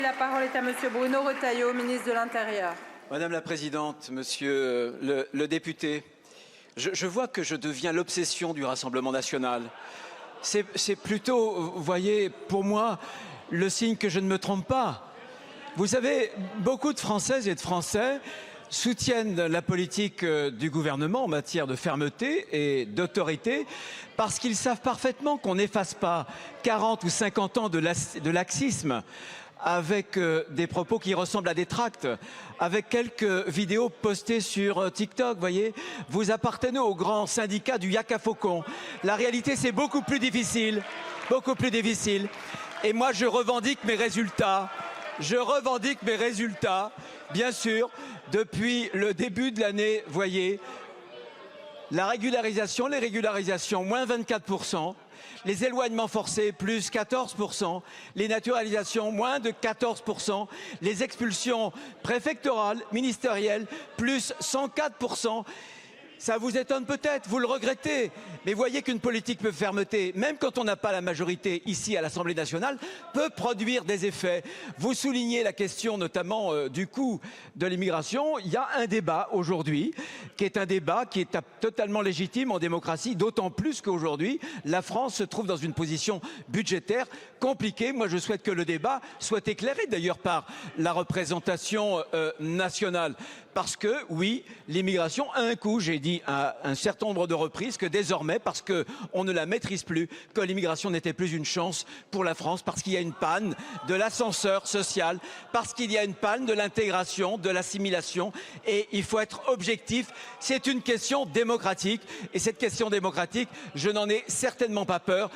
La parole est à Monsieur Bruno Retailleau, ministre de l'Intérieur. Madame la Présidente, Monsieur le député, je vois que je deviens l'obsession du Rassemblement national. C'est plutôt, vous voyez, pour moi, le signe que je ne me trompe pas. Vous savez, beaucoup de Françaises et de Français soutiennent la politique du gouvernement en matière de fermeté et d'autorité parce qu'ils savent parfaitement qu'on n'efface pas 40 ou 50 ans de laxisme avec des propos qui ressemblent à des tracts, avec quelques vidéos postées sur TikTok, voyez. Vous appartenez au grand syndicat du Yaka Faucon. La réalité, c'est beaucoup plus difficile, beaucoup plus difficile. Et moi, je revendique mes résultats. Je revendique mes résultats, bien sûr, depuis le début de l'année, voyez. La régularisation, les régularisations, moins 24%. Les éloignements forcés, plus 14%, les naturalisations, moins de 14%, les expulsions préfectorales, ministérielles, plus 104%. Ça vous étonne peut-être, vous le regrettez, mais voyez qu'une politique de fermeté, même quand on n'a pas la majorité ici à l'Assemblée nationale, peut produire des effets. Vous soulignez la question notamment du coût de l'immigration. Il y a un débat aujourd'hui qui est un débat qui est totalement légitime en démocratie, d'autant plus qu'aujourd'hui, la France se trouve dans une position budgétaire compliquée. Moi, je souhaite que le débat soit éclairé d'ailleurs par la représentation nationale. Parce que, oui, l'immigration a un coût. J'ai dit à un certain nombre de reprises que désormais, parce qu'on ne la maîtrise plus, que l'immigration n'était plus une chance pour la France, parce qu'il y a une panne de l'ascenseur social, parce qu'il y a une panne de l'intégration, de l'assimilation. Et il faut être objectif. C'est une question démocratique. Et cette question démocratique, je n'en ai certainement pas peur.